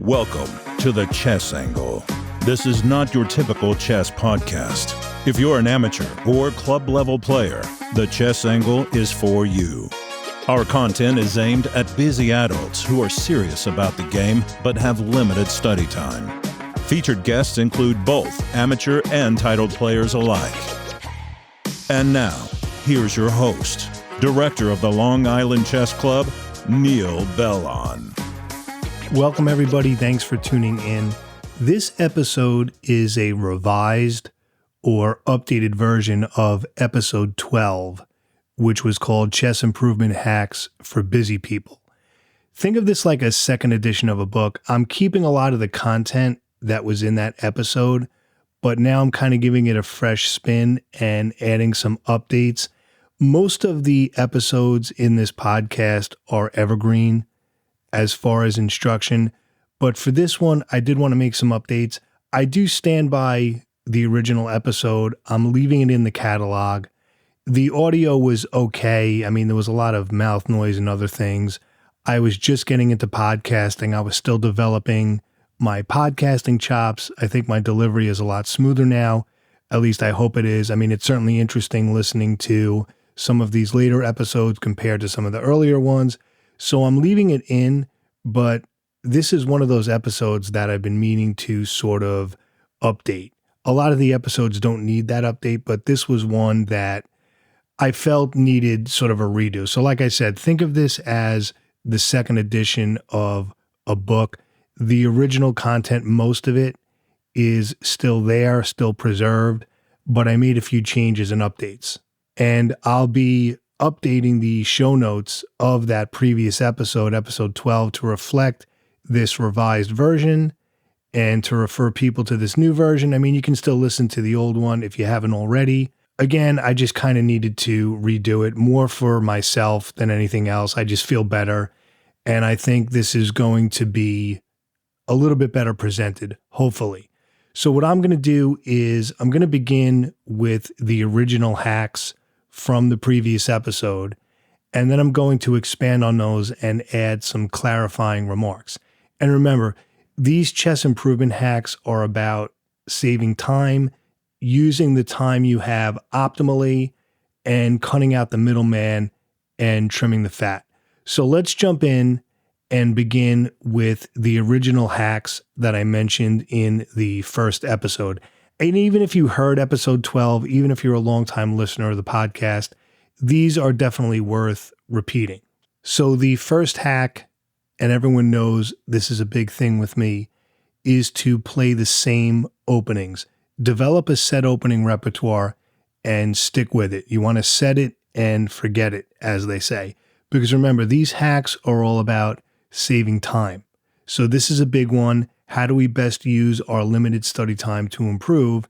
Welcome to the Chess Angle. This is not your typical chess podcast. If you're an amateur or club-level player, the Chess Angle is for you. Our content is aimed at busy adults who are serious about the game but have limited study time. Featured guests include both amateur and titled players alike. And now, here's your host, Director of the Long Island Chess Club, Neil Bellon. Welcome, everybody. Thanks for tuning in. This episode is a revised or updated version of episode 12, which was called Chess Improvement Hacks for Busy People. Think of this like a second edition of a book. I'm keeping a lot of the content that was in that episode, but now I'm kind of giving it a fresh spin and adding some updates. Most of the episodes in this podcast are evergreen as far as instruction, but for this one, I did want to make some updates. I do stand by the original episode. I'm leaving it in the catalog. The audio was okay. I mean, there was a lot of mouth noise and other things. I was just getting into podcasting. I was still developing my podcasting chops. I think my delivery is a lot smoother now. At least I hope it is. I mean, it's certainly interesting listening to some of these later episodes compared to some of the earlier ones. So I'm leaving it in, but this is one of those episodes that I've been meaning to sort of update. A lot of the episodes don't need that update, but this was one that I felt needed sort of a redo. So like I said, think of this as the second edition of a book. The original content, most of it is still there, still preserved, but I made a few changes and updates. And I'll be updating the show notes of that previous episode, episode 12, to reflect this revised version and to refer people to this new version. I mean, you can still listen to the old one if you haven't already. Again, I just kind of needed to redo it more for myself than anything else. I just feel better. And I think this is going to be a little bit better presented, hopefully. So what I'm going to do is I'm going to begin with the original hacks from the previous episode, and then I'm going to expand on those and add some clarifying remarks. And remember, these chess improvement hacks are about saving time, using the time you have optimally, and cutting out the middleman and trimming the fat. So let's jump in and begin with the original hacks that I mentioned in the first episode. And even if you heard episode 12, even if you're a longtime listener of the podcast, these are definitely worth repeating. So the first hack, and everyone knows this is a big thing with me, is to play the same openings. Develop a set opening repertoire and stick with it. You want to set it and forget it, as they say. Because remember, these hacks are all about saving time. So this is a big one. How do we best use our limited study time to improve?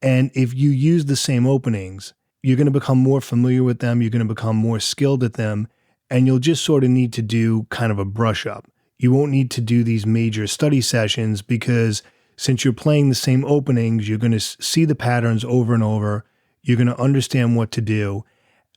And if you use the same openings, you're going to become more familiar with them. You're going to become more skilled at them. And you'll just sort of need to do kind of a brush up. You won't need to do these major study sessions because since you're playing the same openings, you're going to see the patterns over and over. You're going to understand what to do,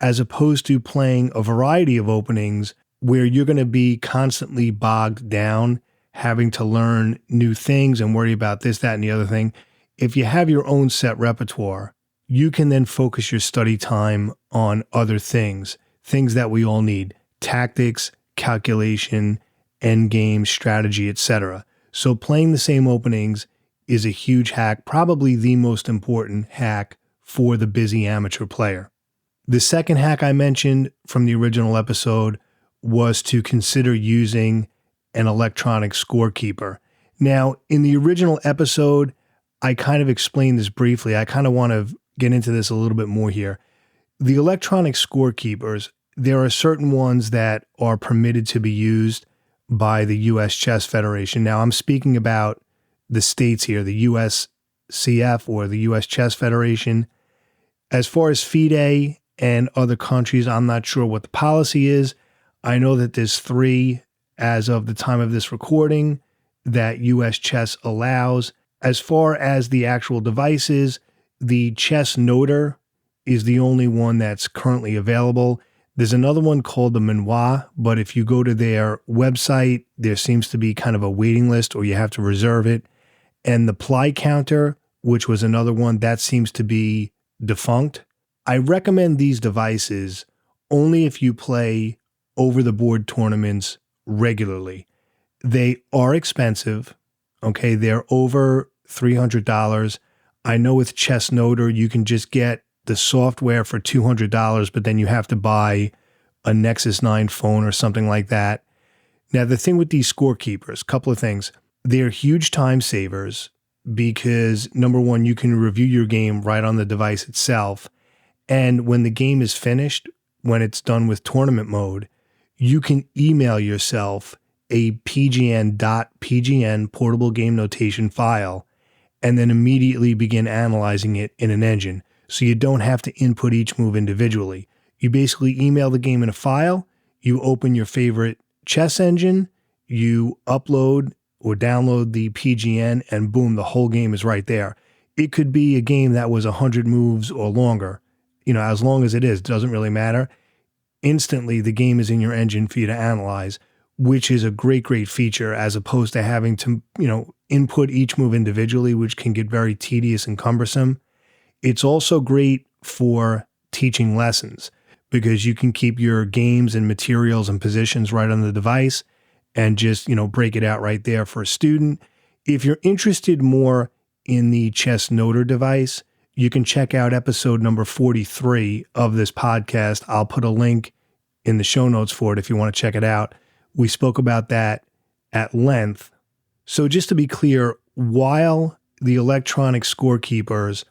as opposed to playing a variety of openings where you're going to be constantly bogged down, having to learn new things and worry about this, that, and the other thing. If you have your own set repertoire, you can then focus your study time on other things that we all need: tactics, calculation, endgame, strategy, etc. So playing the same openings is a huge hack, probably the most important hack for the busy amateur player. The second hack I mentioned from the original episode was to consider using an electronic scorekeeper. Now, in the original episode, I kind of explained this briefly. I kind of want to get into this a little bit more here. The electronic scorekeepers, there are certain ones that are permitted to be used by the U.S. Chess Federation. Now, I'm speaking about the states here, the USCF or the U.S. Chess Federation. As far as FIDE and other countries, I'm not sure what the policy is. I know that there's 3 as of the time of this recording that US Chess allows. As far as the actual devices, the Chess Noter is the only one that's currently available. There's another one called the Manoir, but if you go to their website, there seems to be kind of a waiting list or you have to reserve it. And the Ply Counter, which was another one, that seems to be defunct. I recommend these devices only if you play over-the-board tournaments regularly. They are expensive, okay? They're over $300. I know with Chess Noter, you can just get the software for $200, but then you have to buy a Nexus 9 phone or something like that. Now, the thing with these scorekeepers, couple of things. They're huge time savers because, number one, you can review your game right on the device itself. And when the game is finished, when it's done with tournament mode, you can email yourself a pgn.pgn portable game notation file and then immediately begin analyzing it in an engine. So you don't have to input each move individually. You basically email the game in a file, you open your favorite chess engine, you upload or download the PGN, and boom, the whole game is right there. It could be a game that was 100 moves or longer. As long as it is, it doesn't really matter. Instantly, the game is in your engine for you to analyze, which is a great, great feature as opposed to having to, input each move individually, which can get very tedious and cumbersome. It's also great for teaching lessons because you can keep your games and materials and positions right on the device and just, break it out right there for a student. If you're interested more in the Chess Noter device, you can check out episode number 43 of this podcast. I'll put a link in the show notes for it if you want to check it out. We spoke about that at length. So just to be clear, while the electronic scorekeepers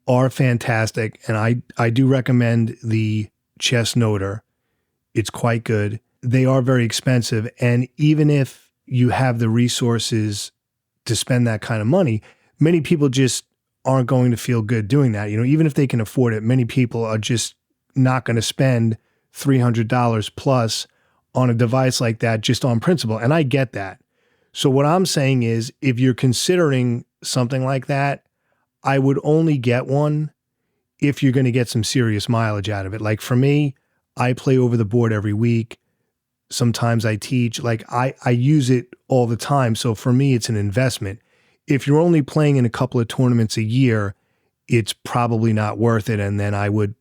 are fantastic, and I do recommend the Chess Noter, it's quite good, they are very expensive. And even if you have the resources to spend that kind of money, many people just aren't going to feel good doing that. Even if they can afford it, many people are just not going to spend $300 plus on a device like that just on principle. And I get that. So what I'm saying is, if you're considering something like that, I would only get one if you're going to get some serious mileage out of it. Like for me, I play over the board every week. Sometimes I teach. I use it all the time. So for me, it's an investment. If you're only playing in a couple of tournaments a year, it's probably not worth it. And then I would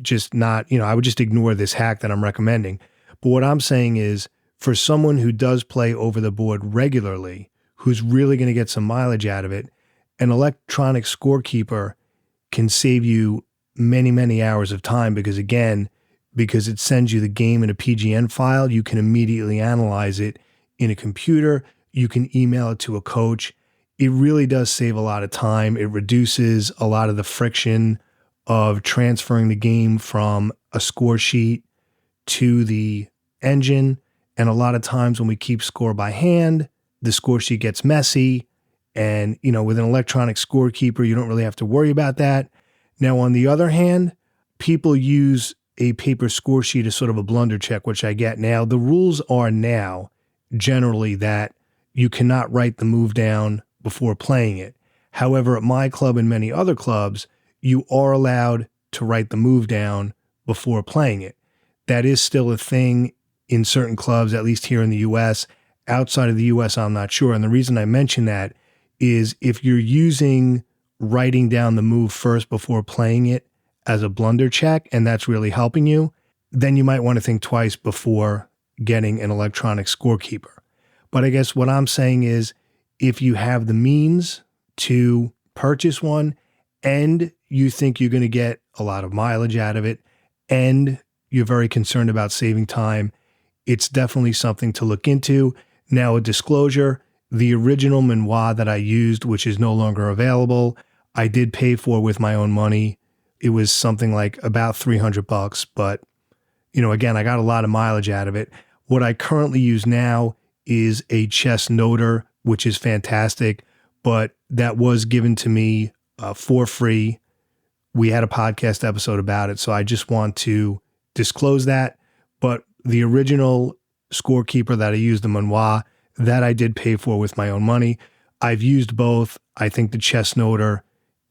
just I would just ignore this hack that I'm recommending. But what I'm saying is, for someone who does play over the board regularly, who's really going to get some mileage out of it, an electronic scorekeeper can save you many, many hours of time because it sends you the game in a PGN file. You can immediately analyze it in a computer. You can email it to a coach. It really does save a lot of time. It reduces a lot of the friction of transferring the game from a score sheet to the engine. And a lot of times when we keep score by hand, the score sheet gets messy. And, with an electronic scorekeeper, you don't really have to worry about that. Now, on the other hand, people use a paper score sheet as sort of a blunder check, which I get. Now, the rules are now generally that you cannot write the move down before playing it. However, at my club and many other clubs, you are allowed to write the move down before playing it. That is still a thing in certain clubs, at least here in the US. Outside of the US, I'm not sure. And the reason I mention that is if you're using writing down the move first before playing it as a blunder check, and that's really helping you, then you might want to think twice before getting an electronic scorekeeper. But I guess what I'm saying is, if you have the means to purchase one and you think you're going to get a lot of mileage out of it and you're very concerned about saving time, it's definitely something to look into. Now, a disclosure, the original Manoir that I used, which is no longer available, I did pay for with my own money. It was something like about $300, but again, I got a lot of mileage out of it. What I currently use now is a Chess Noter, which is fantastic, but that was given to me for free. We had a podcast episode about it, so I just want to disclose that. But the original scorekeeper that I used, the Manoir, that I did pay for with my own money. I've used both. I think the Chess Noter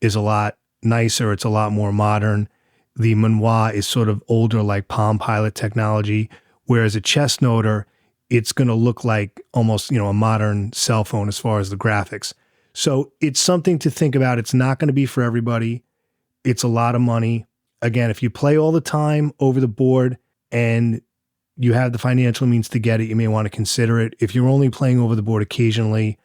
is a lot nicer. It's a lot more modern. the manual is sort of older, like Palm Pilot technology, whereas a chess noter, it's going to look like almost, a modern cell phone as far as the graphics. So it's something to think about. It's not going to be for everybody. It's a lot of money. Again, if you play all the time over the board and you have the financial means to get it, you may want to consider it. If you're only playing over the board occasionally,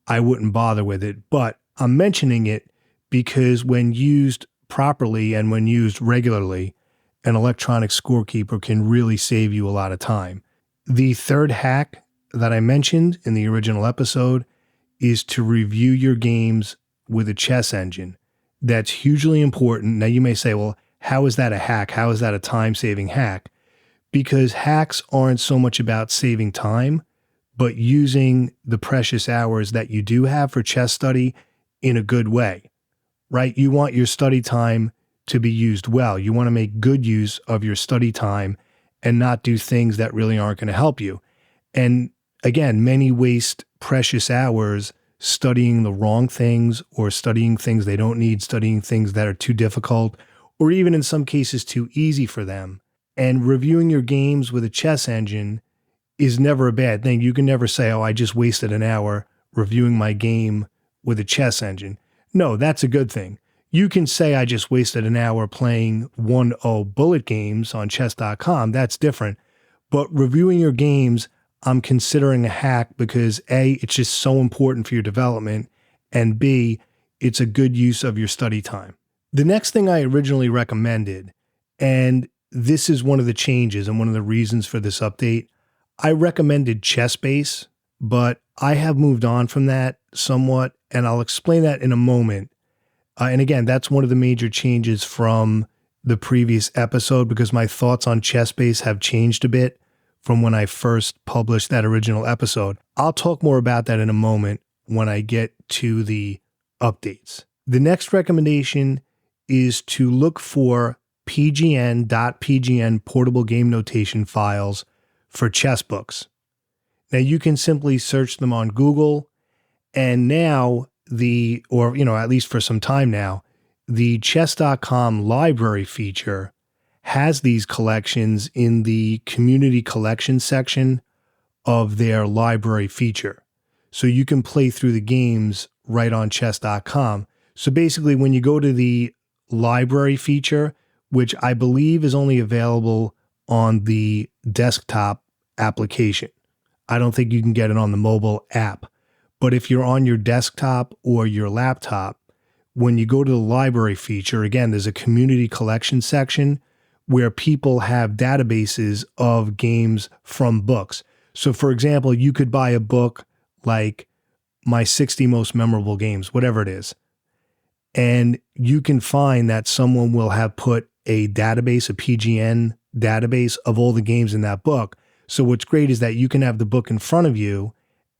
I wouldn't bother with it. But I'm mentioning it because when used properly and when used regularly, an electronic scorekeeper can really save you a lot of time. The third hack that I mentioned in the original episode is to review your games with a chess engine. That's hugely important. Now you may say, well, how is that a hack? How is that a time-saving hack? Because hacks aren't so much about saving time, but using the precious hours that you do have for chess study in a good way, right? You want your study time to be used well. You want to make good use of your study time and not do things that really aren't going to help you. And again, many waste precious hours studying the wrong things or studying things they don't need, studying things that are too difficult, or even in some cases too easy for them. And reviewing your games with a chess engine is never a bad thing. You can never say, oh, I just wasted an hour reviewing my game with a chess engine. No, that's a good thing. You can say I just wasted an hour playing 1-0 bullet games on chess.com. That's different. But reviewing your games, I'm considering a hack because A, it's just so important for your development, and B, it's a good use of your study time. The next thing I originally recommended, and this is one of the changes and one of the reasons for this update, I recommended ChessBase, but I have moved on from that somewhat, and I'll explain that in a moment. And again, that's one of the major changes from the previous episode because my thoughts on ChessBase have changed a bit from when I first published that original episode. I'll talk more about that in a moment when I get to the updates. The next recommendation is to look for pgn.pgn portable game notation files for chess books. Now you can simply search them on Google, and now at least for some time now, the chess.com library feature has these collections in the community collection section of their library feature. So you can play through the games right on chess.com. So basically when you go to the library feature, which I believe is only available on the desktop application, I don't think you can get it on the mobile app. But if you're on your desktop or your laptop, when you go to the library feature, again, there's a community collection section where people have databases of games from books. So for example, you could buy a book like My 60 Most Memorable Games, whatever it is. And you can find that someone will have put a database, a PGN database of all the games in that book. So what's great is that you can have the book in front of you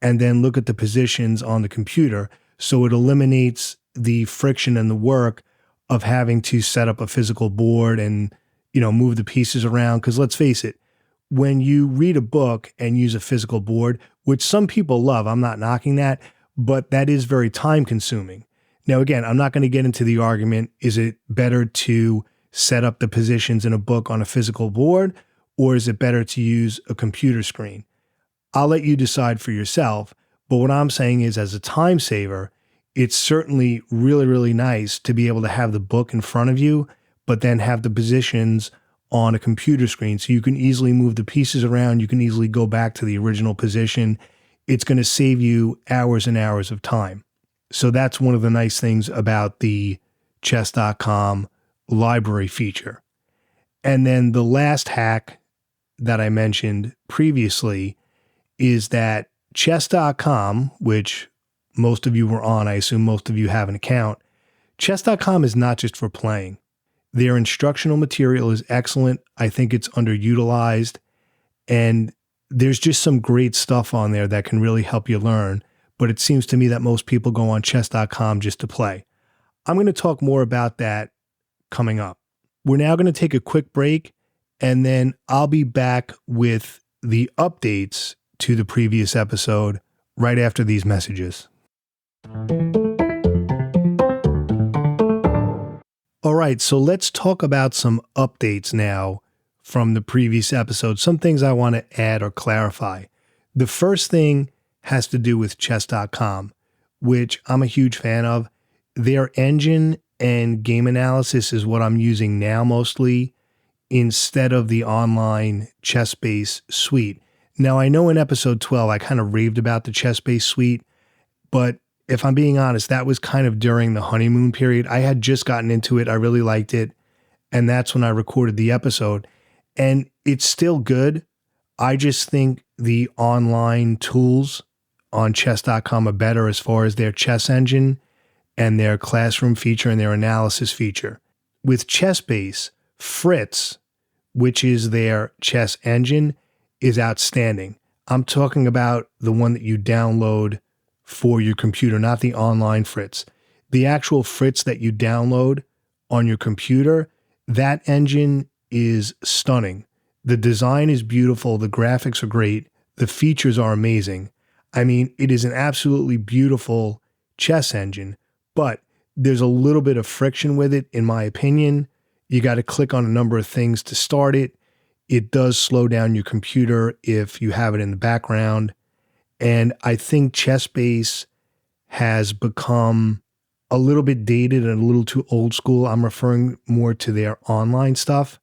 and then look at the positions on the computer. So it eliminates the friction and the work of having to set up a physical board and, move the pieces around. Because let's face it, when you read a book and use a physical board, which some people love, I'm not knocking that, but that is very time consuming. Now, again, I'm not going to get into the argument, is it better to set up the positions in a book on a physical board, or is it better to use a computer screen? I'll let you decide for yourself, but what I'm saying is as a time saver, it's certainly really, really nice to be able to have the book in front of you, but then have the positions on a computer screen so you can easily move the pieces around, you can easily go back to the original position. It's going to save you hours and hours of time. So that's one of the nice things about the chess.com library feature. And then the last hack that I mentioned previously is that chess.com, which most of you were on, I assume most of you have an account, chess.com is not just for playing. Their instructional material is excellent. I think it's underutilized, and there's just some great stuff on there that can really help you learn. But it seems to me that most people go on chess.com just to play. I'm going to talk more about that coming up. We're now going to take a quick break, and then I'll be back with the updates to the previous episode right after these messages. All right, so let's talk about some updates now from the previous episode, some things I want to add or clarify. The first thing has to do with chess.com, which I'm a huge fan of. Their engine and game analysis is what I'm using now mostly instead of the online chess-based suite. Now, I know in episode 12, I kind of raved about the chess-based suite, but if I'm being honest, that was kind of during the honeymoon period. I had just gotten into it. I really liked it. And that's when I recorded the episode. And it's still good. I just think the online tools on chess.com are better as far as their chess engine and their classroom feature and their analysis feature. With ChessBase, Fritz, which is their chess engine, is outstanding. I'm talking about the one that you download for your computer, not the online Fritz. The actual Fritz that you download on your computer, that engine is stunning. The design is beautiful. The graphics are great. The features are amazing. I mean, it is an absolutely beautiful chess engine, but there's a little bit of friction with it, in my opinion. You got to click on a number of things to start it. It does slow down your computer if you have it in the background. And I think ChessBase has become a little bit dated and a little too old school. I'm referring more to their online stuff.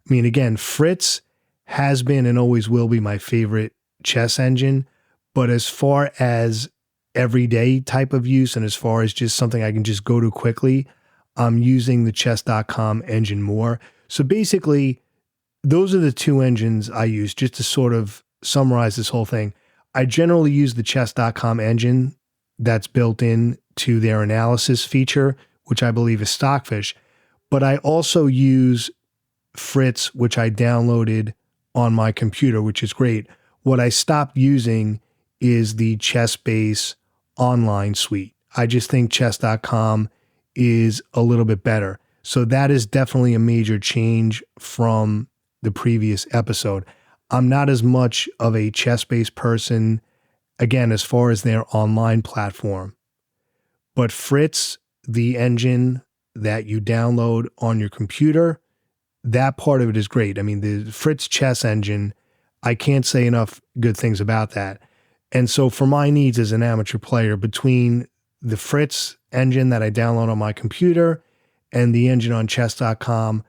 I mean, again, Fritz has been and always will be my favorite chess engine. But as far as everyday type of use and as far as just something I can just go to quickly, I'm using the chess.com engine more. So basically, those are the two engines I use. Just to sort of summarize this whole thing, I generally use the chess.com engine that's built in to their analysis feature, which I believe is Stockfish. But I also use Fritz, which I downloaded on my computer, which is great. What I stopped using is the ChessBase online suite. I just think chess.com is a little bit better. So that is definitely a major change from the previous episode. I'm not as much of a chess-based person, again, as far as their online platform. But Fritz, the engine that you download on your computer, that part of it is great. I mean, the Fritz chess engine, I can't say enough good things about that. And so for my needs as an amateur player, between the Fritz engine that I download on my computer and the engine on chess.com,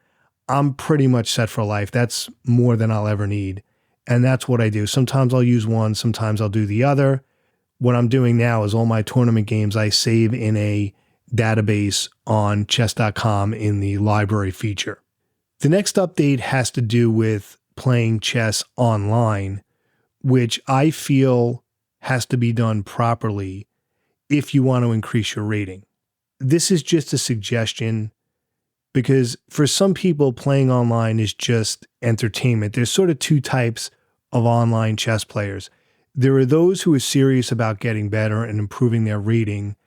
I'm pretty much set for life. That's more than I'll ever need. And that's what I do. Sometimes I'll use one, sometimes I'll do the other. What I'm doing now is all my tournament games I save in a database on chess.com in the library feature. The next update has to do with playing chess online, which I feel has to be done properly if you want to increase your rating. This is just a suggestion because for some people, playing online is just entertainment. There's sort of two types of online chess players. There are those who are serious about getting better and improving their rating,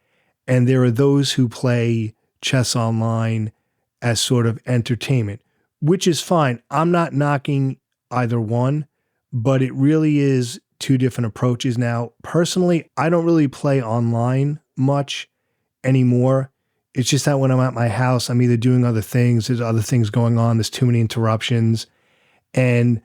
and there are those who play chess online as sort of entertainment, which is fine. I'm not knocking either one, but it really is two different approaches. Now, personally, I don't really play online much anymore. It's just that when I'm at my house, I'm either doing other things, there's other things going on, there's too many interruptions, and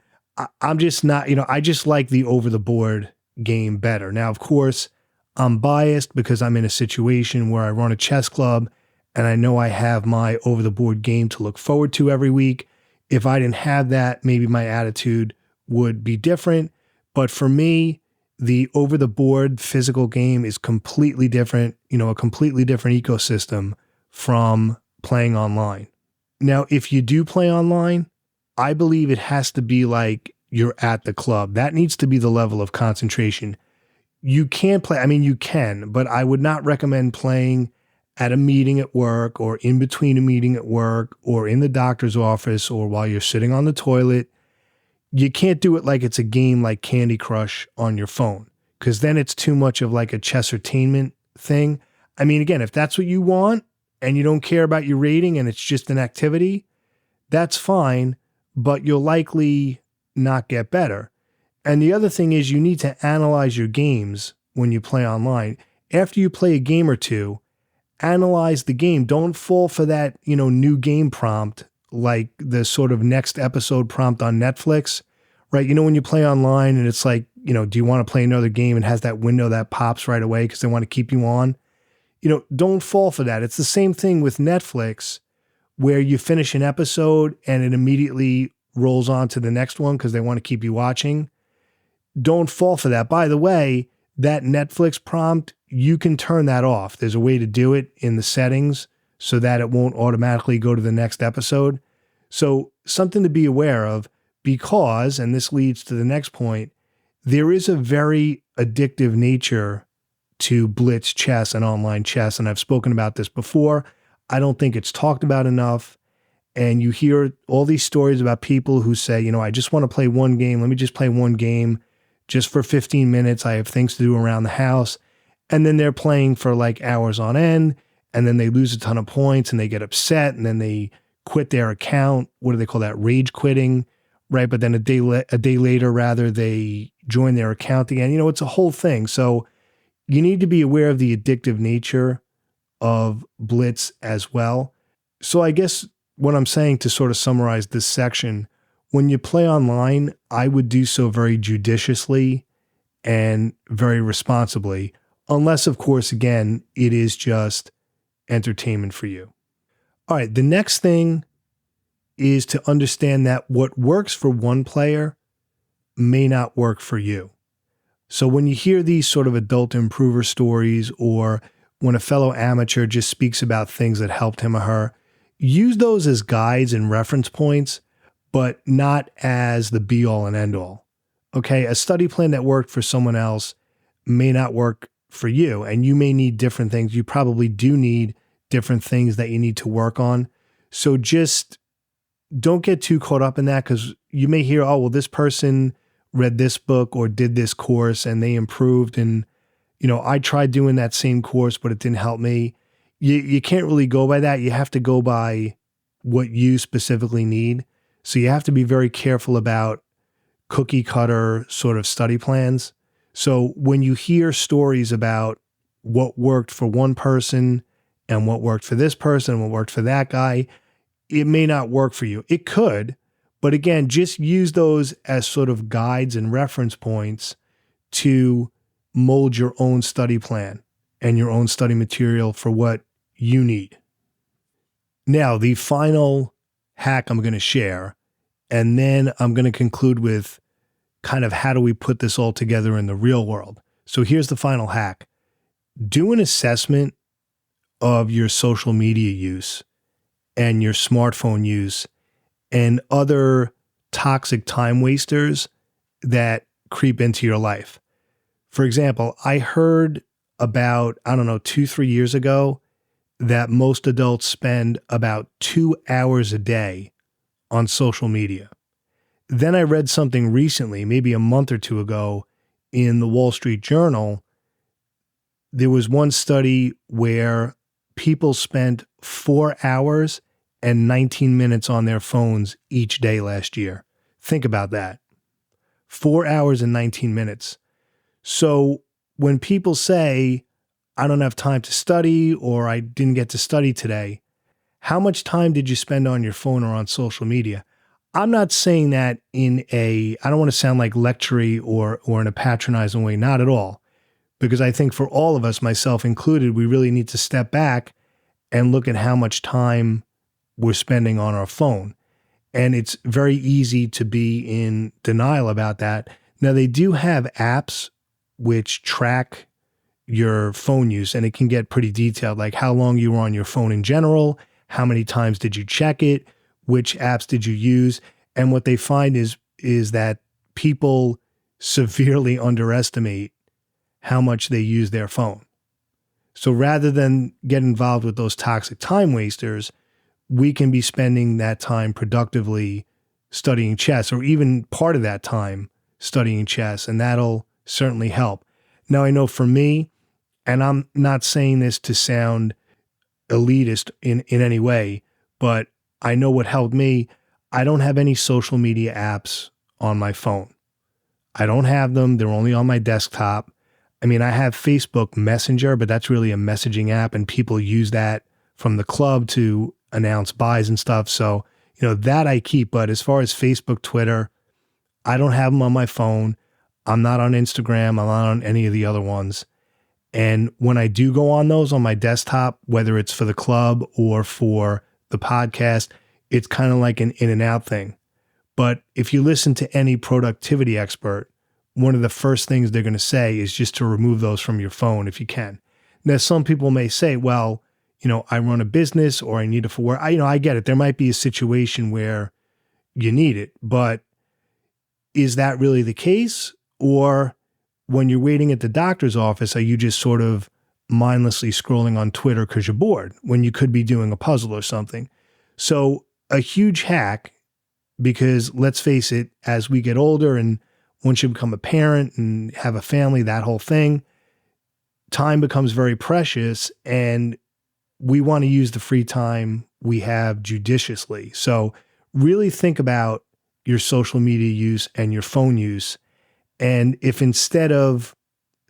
I'm just not, I just like the over-the-board game better. Now, of course, I'm biased because I'm in a situation where I run a chess club and I know I have my over-the-board game to look forward to every week. If I didn't have that, maybe my attitude would be different. But for me, the over-the-board physical game is completely different, a completely different ecosystem from playing online. Now, if you do play online, I believe it has to be like you're at the club. That needs to be the level of concentration. You can't play, you can, but I would not recommend playing at a meeting at work or in between a meeting at work or in the doctor's office or while you're sitting on the toilet. You can't do it like it's a game like Candy Crush on your phone, because then it's too much of like a chessertainment thing. Again, if that's what you want and you don't care about your rating and it's just an activity, that's fine, but you'll likely not get better. And the other thing is you need to analyze your games when you play online. After you play a game or two, analyze the game. Don't fall for that, new game prompt, like the sort of next episode prompt on Netflix, right? When you play online and it's like, do you want to play another game, and has that window that pops right away because they want to keep you on? Don't fall for that. It's the same thing with Netflix, where you finish an episode and it immediately rolls on to the next one because they want to keep you watching. Don't fall for that. By the way, that Netflix prompt, you can turn that off. There's a way to do it in the settings so that it won't automatically go to the next episode. So something to be aware of, because, and this leads to the next point, there is a very addictive nature to blitz chess and online chess. And I've spoken about this before. I don't think it's talked about enough. And you hear all these stories about people who say, I just want to play one game. Let me just play one game just for 15 minutes. I have things to do around the house. And then they're playing for like hours on end. And then they lose a ton of points and they get upset. And then they quit their account. What do they call that? Rage quitting, right? But then a day later, rather, they join their account again. It's a whole thing. So you need to be aware of the addictive nature of blitz as well. So I guess what I'm saying, to sort of summarize this section, when you play online, I would do so very judiciously and very responsibly, unless, of course, again, it is just entertainment for you. All right, the next thing is to understand that what works for one player may not work for you. So when you hear these sort of adult improver stories, or when a fellow amateur just speaks about things that helped him or her, use those as guides and reference points, but not as the be all and end all. Okay, a study plan that worked for someone else may not work for you, and you may need different things. You probably do need different things that you need to work on. So just don't get too caught up in that, because you may hear, oh, well, this person read this book or did this course and they improved. And, I tried doing that same course, but it didn't help me. You can't really go by that. You have to go by what you specifically need. So you have to be very careful about cookie cutter sort of study plans. So when you hear stories about what worked for one person and what worked for this person and what worked for that guy, it may not work for you. It could, but again, just use those as sort of guides and reference points to mold your own study plan and your own study material for what you need. Now, the final hack I'm going to share, and then I'm going to conclude with kind of how do we put this all together in the real world. So here's the final hack. Do an assessment of your social media use and your smartphone use and other toxic time wasters that creep into your life. For example, I heard about, 2-3 years ago, that most adults spend about 2 hours a day on social media. Then I read something recently, maybe a month or two ago, in the Wall Street Journal. There was one study where people spent 4 hours and 19 minutes on their phones each day last year. Think about that. 4 hours and 19 minutes. So when people say, I don't have time to study, or I didn't get to study today, how much time did you spend on your phone or on social media? I'm not saying that I don't want to sound like lectury or in a patronizing way, not at all. Because I think for all of us, myself included, we really need to step back and look at how much time we're spending on our phone. And it's very easy to be in denial about that. Now, they do have apps which track your phone use, and it can get pretty detailed, like how long you were on your phone in general, how many times did you check it, which apps did you use. And what they find is that people severely underestimate how much they use their phone. So rather than get involved with those toxic time wasters, we can be spending that time productively studying chess, or even part of that time studying chess, and that'll certainly help. Now, I know for me, and I'm not saying this to sound elitist in any way, but I know what helped me. I don't have any social media apps on my phone. I don't have them. They're only on my desktop. I mean, I have Facebook Messenger, but that's really a messaging app, and people use that from the club to announce buys and stuff. So, that I keep. But as far as Facebook, Twitter, I don't have them on my phone. I'm not on Instagram. I'm not on any of the other ones. And when I do go on those on my desktop, whether it's for the club or for the podcast, it's kind of like an in and out thing. But if you listen to any productivity expert, one of the first things they're going to say is just to remove those from your phone if you can. Now, some people may say, well, I run a business or I need it for work. I get it. There might be a situation where you need it, but is that really the case? Or when you're waiting at the doctor's office, are you just sort of mindlessly scrolling on Twitter because you're bored when you could be doing a puzzle or something? So a huge hack, because let's face it, as we get older and once you become a parent and have a family, that whole thing, time becomes very precious and we want to use the free time we have judiciously. So really think about your social media use and your phone use. And if instead of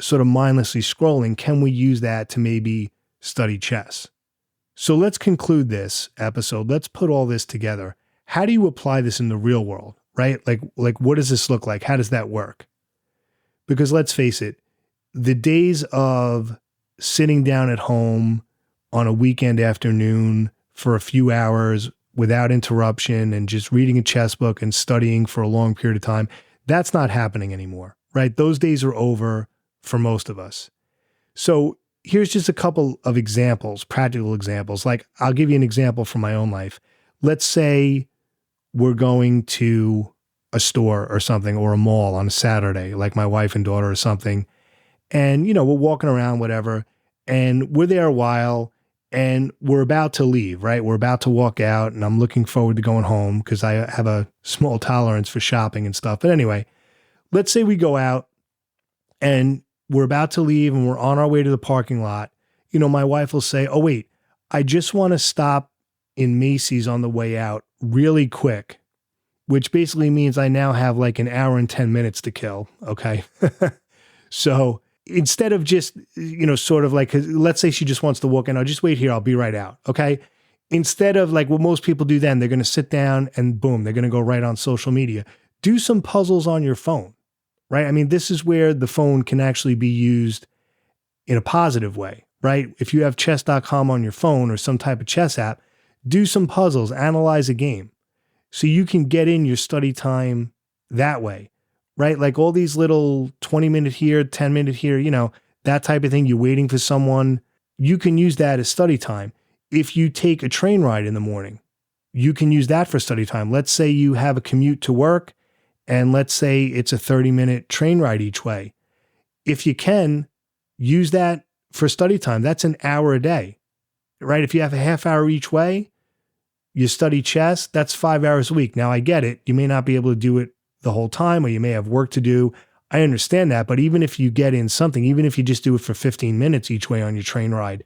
sort of mindlessly scrolling, can we use that to maybe study chess? So let's conclude this episode. Let's put all this together. How do you apply this in the real world, right? Like what does this look like? How does that work? Because let's face it, the days of sitting down at home on a weekend afternoon for a few hours without interruption and just reading a chess book and studying for a long period of time, that's not happening anymore, right? Those days are over for most of us. So here's just a couple of examples, practical examples. Like I'll give you an example from my own life. Let's say we're going to a store or something or a mall on a Saturday, like my wife and daughter or something. And, we're walking around, whatever, and we're there a while and we're about to leave, right? We're about to walk out and I'm looking forward to going home because I have a small tolerance for shopping and stuff. But anyway, let's say we go out and we're about to leave and we're on our way to the parking lot. My wife will say, oh, wait, I just want to stop in Macy's on the way out really quick, which basically means I now have like an hour and 10 minutes to kill. Okay. So instead of just, sort of like, let's say she just wants to walk in, I'll just wait here. I'll be right out. Okay. Instead of like what most people do then, they're going to sit down and boom, they're going to go right on social media. Do some puzzles on your phone, right? I mean, this is where the phone can actually be used in a positive way, right? If you have chess.com on your phone or some type of chess app, do some puzzles, analyze a game so you can get in your study time that way, right? Like all these little 20-minute here, 10-minute here, that type of thing. You're waiting for someone. You can use that as study time. If you take a train ride in the morning, you can use that for study time. Let's say you have a commute to work and let's say it's a 30-minute train ride each way. If you can, use that for study time. That's an hour a day, right? If you have a half hour each way, you study chess, that's 5 hours a week. Now I get it. You may not be able to do it the whole time or you may have work to do. I understand that. But even if you get in something, even if you just do it for 15 minutes each way on your train ride,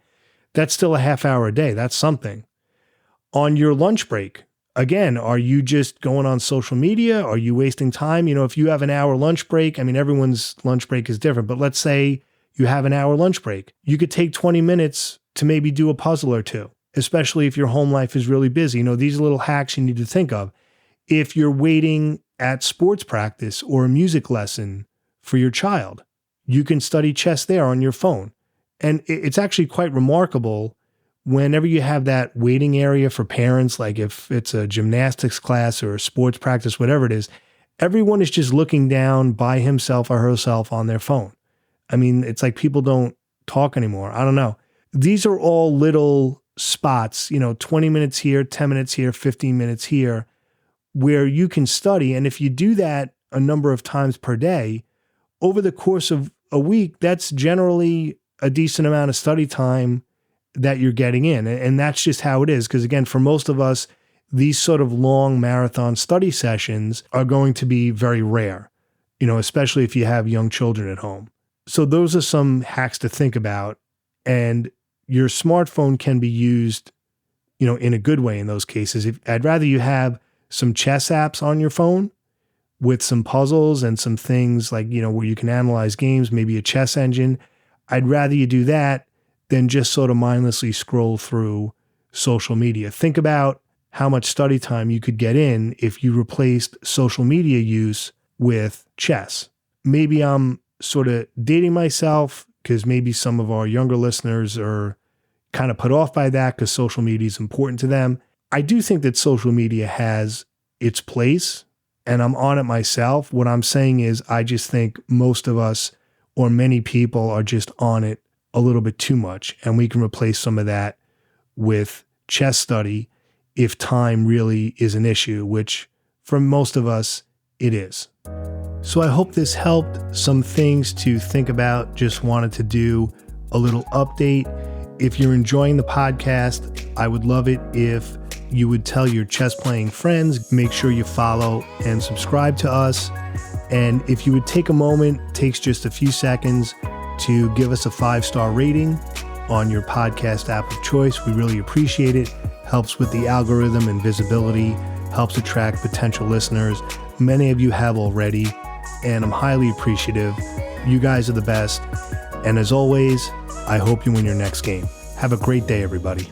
that's still a half hour a day. That's something. On your lunch break, again, are you just going on social media? Are you wasting time? If you have an hour lunch break, I mean, everyone's lunch break is different, but let's say you have an hour lunch break. You could take 20 minutes to maybe do a puzzle or two, especially if your home life is really busy. These are little hacks you need to think of. If you're waiting at sports practice or a music lesson for your child, you can study chess there on your phone. And it's actually quite remarkable whenever you have that waiting area for parents, like if it's a gymnastics class or a sports practice, whatever it is, everyone is just looking down by himself or herself on their phone. I mean, it's like people don't talk anymore. I don't know. These are all little spots, 20 minutes here, 10 minutes here, 15 minutes here, where you can study. And if you do that a number of times per day, over the course of a week, that's generally a decent amount of study time that you're getting in. And that's just how it is. Because again, for most of us, these sort of long marathon study sessions are going to be very rare, especially if you have young children at home. So those are some hacks to think about. And your smartphone can be used, in a good way in those cases. I'd rather you have some chess apps on your phone with some puzzles and some things like, where you can analyze games, maybe a chess engine. I'd rather you do that than just sort of mindlessly scroll through social media. Think about how much study time you could get in if you replaced social media use with chess. Maybe I'm sort of dating myself because maybe some of our younger listeners are kind of put off by that because social media is important to them. I do think that social media has its place, and I'm on it myself. What I'm saying is I just think most of us or many people are just on it a little bit too much, and we can replace some of that with chess study if time really is an issue, which for most of us, it is. So I hope this helped. Some things to think about. Just wanted to do a little update. If you're enjoying the podcast, I would love it if you would tell your chess playing friends. Make sure you follow and subscribe to us. And if you would take a moment, takes just a few seconds to give us a 5-star rating on your podcast app of choice. We really appreciate it. Helps with the algorithm and visibility, helps attract potential listeners. Many of you have already, and I'm highly appreciative. You guys are the best. And as always, I hope you win your next game. Have a great day, everybody.